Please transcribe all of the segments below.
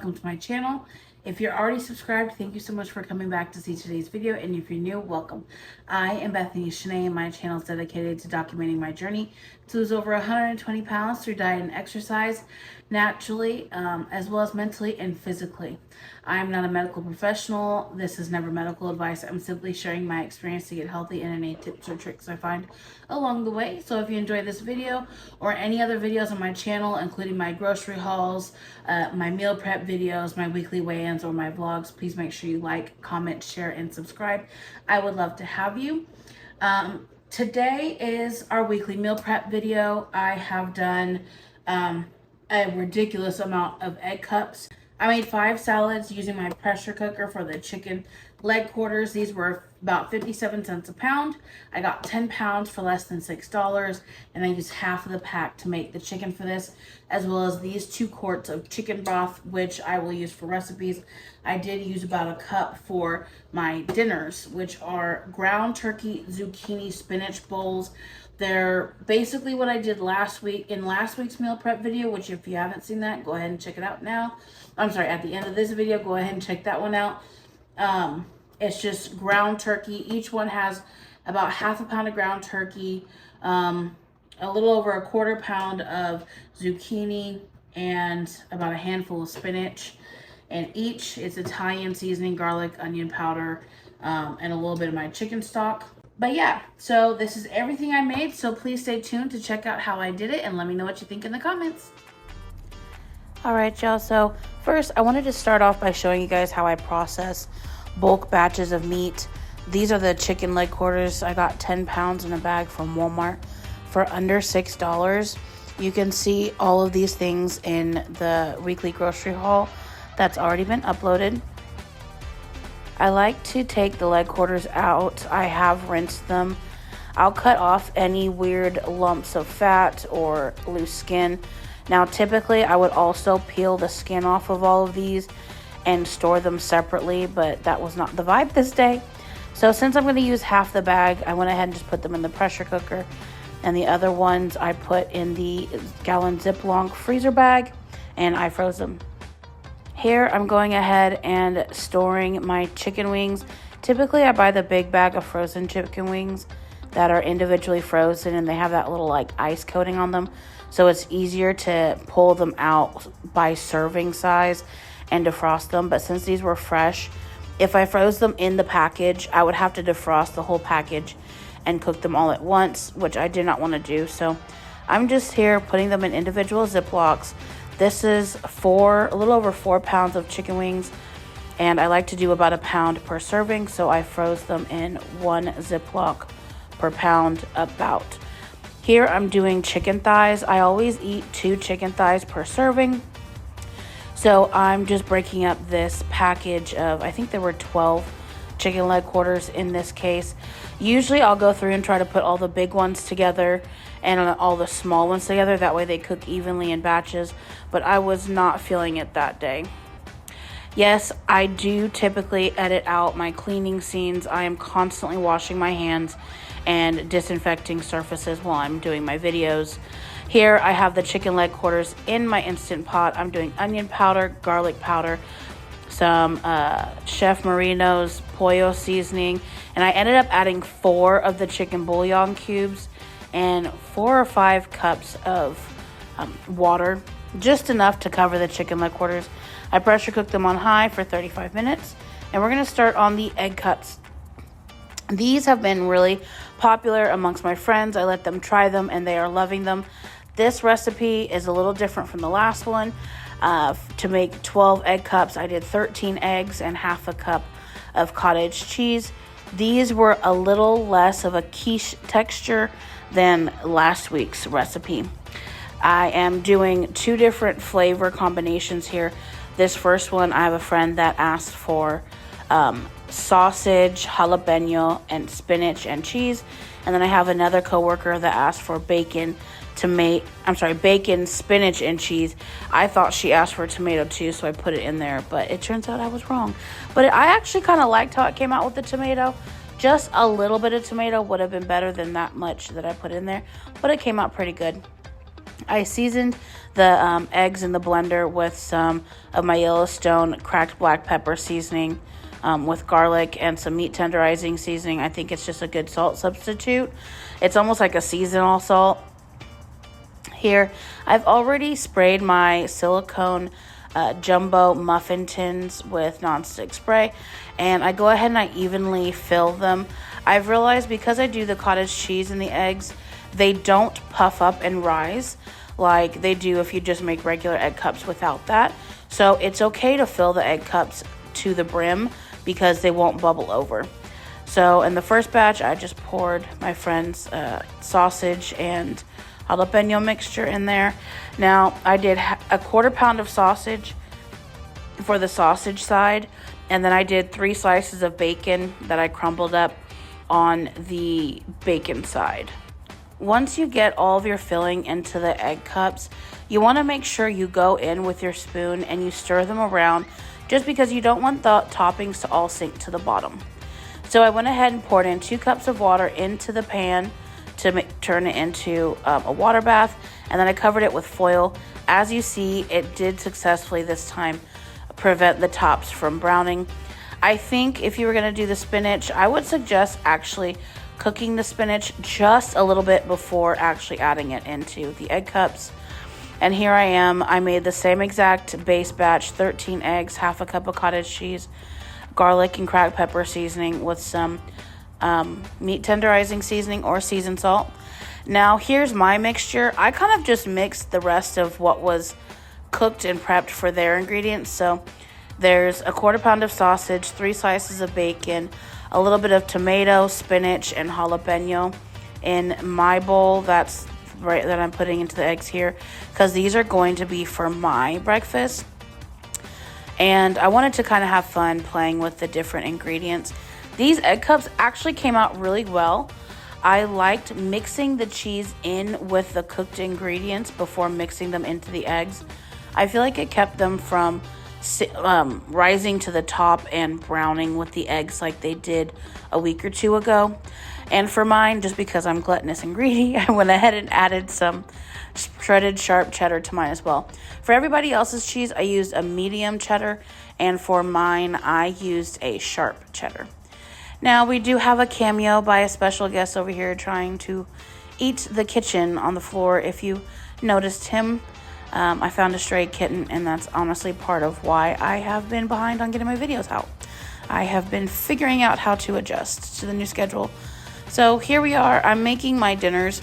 welcome to my channel. If you're already subscribed, thank you so much for coming back to see today's video, and if you're new, welcome. I am Bethany Shanae, and my channel is dedicated to documenting my journey to lose over 120 pounds through diet and exercise, naturally, as well as mentally and physically. I am not a medical professional. This is never medical advice. I'm simply sharing my experience to get healthy and any tips or tricks I find along the way. So if you enjoyed this video or any other videos on my channel, including my grocery hauls, my meal prep videos, my weekly weigh-ins, or my vlogs, please make sure you like, comment, share, and subscribe. I would love to have you. Today is our weekly meal prep video. I have done a ridiculous amount of egg cups. I made 5 salads using my pressure cooker for the chicken leg quarters. These were about 57 cents a pound. I got 10 pounds for less than $6, and I used half of the pack to make the chicken for this, as well as these 2 quarts of chicken broth, which I will use for recipes. I did use about a cup for my dinners, which are ground turkey, zucchini, spinach bowls. They're basically what I did last week in last week's meal prep video, which if you haven't seen that, go ahead and check it out now. I'm sorry, at the end of this video, go ahead and check that one out. It's just ground turkey. Each one has about half a pound of ground turkey, a little over a quarter pound of zucchini, and about a handful of spinach. And each is Italian seasoning, garlic, onion powder, and a little bit of my chicken stock. But yeah, so this is everything I made. So please stay tuned to check out how I did it, and let me know what you think in the comments. All right, y'all. So first, I wanted to start off by showing you guys how I process bulk batches of meat. These are the chicken leg quarters. I got 10 pounds in a bag from Walmart for under $6. You can see all of these things in the weekly grocery haul that's already been uploaded. I like to take the leg quarters out. I have rinsed them. I'll cut off any weird lumps of fat or loose skin. Now, typically, I would also peel the skin off of all of these and store them separately, but that was not the vibe this day. So since I'm going to use half the bag, I went ahead and just put them in the pressure cooker, and the other ones I put in the gallon Ziploc freezer bag, and I froze them. Here, I'm going ahead and storing my chicken wings. Typically, I buy the big bag of frozen chicken wings that are individually frozen, and they have that little like ice coating on them. So it's easier to pull them out by serving size and defrost them. But since these were fresh, if I froze them in the package, I would have to defrost the whole package and cook them all at once, which I did not want to do. So I'm just here putting them in individual Ziplocs. This is a little over 4 pounds of chicken wings, and I like to do about a pound per serving, so I froze them in 1 Ziploc per pound about. Here I'm doing chicken thighs. I always eat 2 chicken thighs per serving, so I'm just breaking up this package of, I think there were 12 chicken leg quarters in this case. Usually I'll go through and try to put all the big ones together and all the small ones together. That way they cook evenly in batches, but I was not feeling it that day. Yes, I do typically edit out my cleaning scenes. I am constantly washing my hands and disinfecting surfaces while I'm doing my videos. Here I have the chicken leg quarters in my Instant Pot. I'm doing onion powder, garlic powder, some Chef Marino's pollo seasoning, and I ended up adding 4 of the chicken bouillon cubes and 4 or 5 cups of water, just enough to cover the chicken leg quarters. I pressure cooked them on high for 35 minutes, and we're going to start on the egg cuts. These have been really popular amongst my friends. I let them try them, and they are loving them. This recipe is a little different from the last one. To make 12 egg cups, I did 13 eggs and half a cup of cottage cheese. These were a little less of a quiche texture than last week's recipe. I am doing 2 different flavor combinations here. This first one, I have a friend that asked for sausage, jalapeno, and spinach and cheese. And then I have another coworker that asked for bacon, spinach, and cheese. I thought she asked for tomato too, so I put it in there, but it turns out I was wrong. But I actually kind of liked how it came out with the tomato. Just a little bit of tomato would have been better than that much that I put in there, but it came out pretty good. I seasoned the eggs in the blender with some of my Yellowstone cracked black pepper seasoning with garlic and some meat tenderizing seasoning. I think it's just a good salt substitute. It's almost like a seasonal salt. Here, I've already sprayed my silicone jumbo muffin tins with nonstick spray, and I go ahead and I evenly fill them. I've realized because I do the cottage cheese in the eggs, they don't puff up and rise like they do if you just make regular egg cups without that. So it's okay to fill the egg cups to the brim because they won't bubble over. So in the first batch, I just poured my friend's sausage and jalapeno mixture in there. Now I did a 1/4 pound of sausage for the sausage side, and then I did 3 slices of bacon that I crumbled up on the bacon side. Once you get all of your filling into the egg cups, you want to make sure you go in with your spoon and you stir them around, just because you don't want the toppings to all sink to the bottom. So I went ahead and poured in 2 cups of water into the pan to turn it into a water bath, and then I covered it with foil. As you see, it did successfully this time prevent the tops from browning. I think if you were going to do the spinach, I would suggest actually cooking the spinach just a little bit before actually adding it into the egg cups. And here I am. I made the same exact base batch, 13 eggs, 1/2 cup of cottage cheese, garlic and cracked pepper seasoning with some meat tenderizing seasoning or seasoned salt. Now here's my mixture. I kind of just mixed the rest of what was cooked and prepped for their ingredients. So there's a 1/4 pound of sausage, 3 slices of bacon, a little bit of tomato, spinach, and jalapeno in my bowl. That's right, that I'm putting into the eggs here, because these are going to be for my breakfast. And I wanted to kind of have fun playing with the different ingredients. These egg cups actually came out really well. I liked mixing the cheese in with the cooked ingredients before mixing them into the eggs. I feel like it kept them from rising to the top and browning with the eggs like they did a week or 2 ago. And for mine, just because I'm gluttonous and greedy, I went ahead and added some shredded sharp cheddar to mine as well. For everybody else's cheese, I used a medium cheddar, and for mine, I used a sharp cheddar. Now, we do have a cameo by a special guest over here trying to eat the kitchen on the floor. If you noticed him, I found a stray kitten, and that's honestly part of why I have been behind on getting my videos out. I have been figuring out how to adjust to the new schedule. So here we are. I'm making my dinners.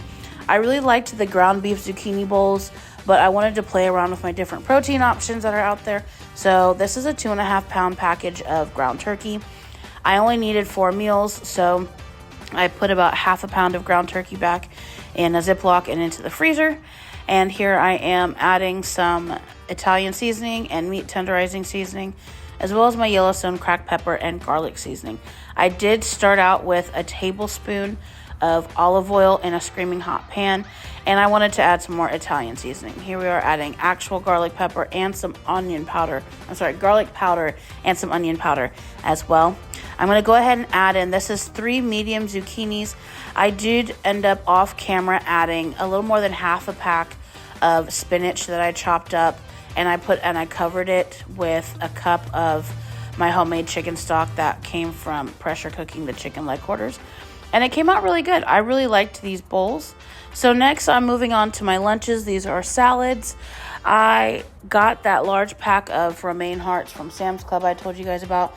I really liked the ground beef zucchini bowls, but I wanted to play around with my different protein options that are out there. So this is a 2.5 pound package of ground turkey. I only needed 4 meals, so I put about 1/2 pound of ground turkey back in a Ziploc and into the freezer. And here I am adding some Italian seasoning and meat tenderizing seasoning, as well as my Yellowstone cracked pepper and garlic seasoning. I did start out with a tablespoon of olive oil in a screaming hot pan, and I wanted to add some more Italian seasoning. Here we are adding actual garlic pepper and some onion powder. Garlic powder and some onion powder as well. I'm going to go ahead and add in, this is 3 medium zucchinis. I did end up off camera adding a little more than 1/2 pack of spinach that I chopped up, and I covered it with a cup of my homemade chicken stock that came from pressure cooking the chicken leg quarters. And it came out really good. I really liked these bowls. So next I'm moving on to my lunches. These are salads. I got that large pack of romaine hearts from Sam's Club I told you guys about.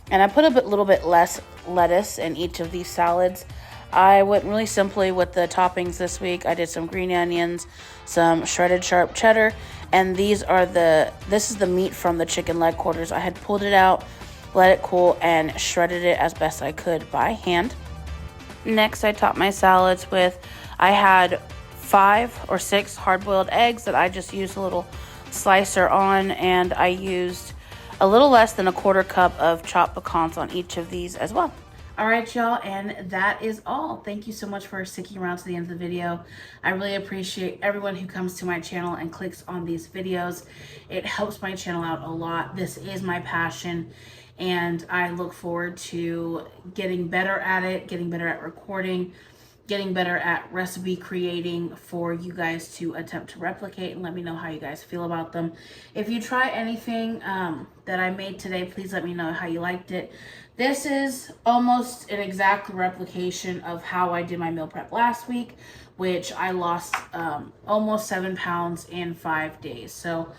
And I put a little bit less lettuce in each of these salads. I went really simply with the toppings this week. I did some green onions, some shredded sharp cheddar, and this is the meat from the chicken leg quarters. I had pulled it out, let it cool, and shredded it as best I could by hand. Next, I topped my salads with, I had 5 or 6 hard-boiled eggs that I just used a little slicer on, and I used a little less than a 1/4 cup of chopped pecans on each of these as well. All right, y'all, and that is all. Thank you so much for sticking around to the end of the video. I really appreciate everyone who comes to my channel and clicks on these videos. It helps my channel out a lot. This is my passion, and I look forward to getting better at it, getting better at recording, getting better at recipe creating for you guys to attempt to replicate, and let me know how you guys feel about them. If you try anything that I made today, please let me know how you liked it. This is almost an exact replication of how I did my meal prep last week, which I lost almost 7 pounds in 5 days. So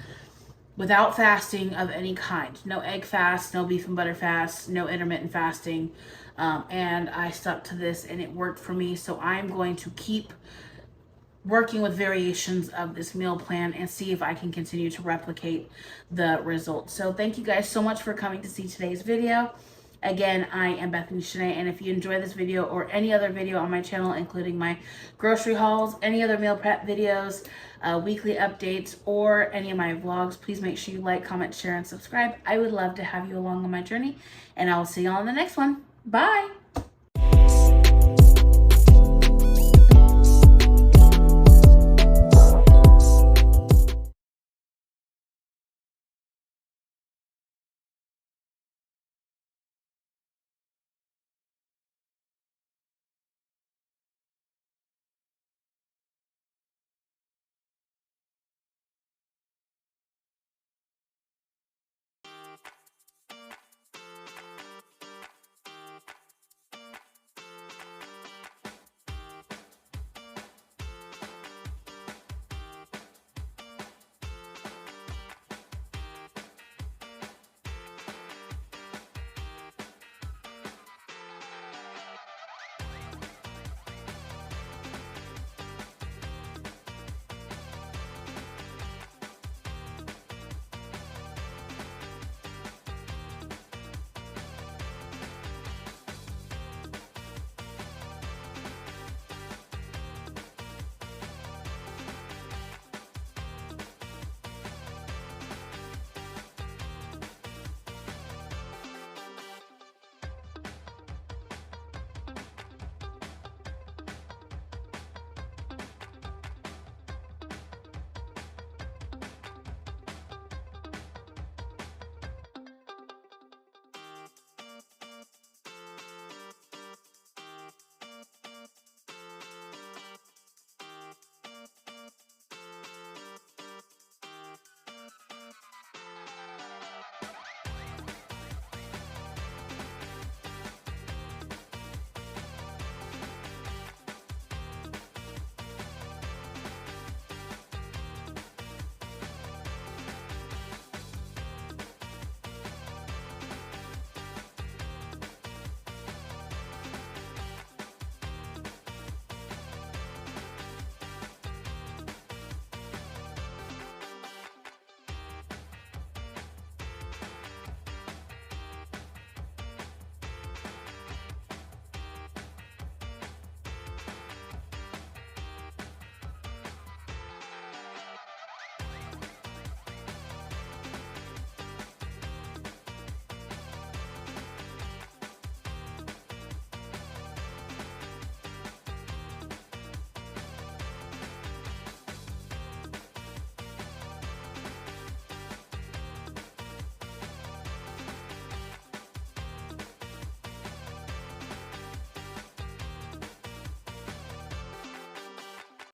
without fasting of any kind. No egg fast, no beef and butter fast, no intermittent fasting. And I stuck to this and it worked for me. So I'm going to keep working with variations of this meal plan and see if I can continue to replicate the results. So thank you guys so much for coming to see today's video. Again, I am Bethany Shanae, and if you enjoy this video or any other video on my channel, including my grocery hauls, any other meal prep videos, weekly updates, or any of my vlogs, please make sure you like, comment, share, and subscribe. I would love to have you along on my journey, and I will see you all in the next one. Bye!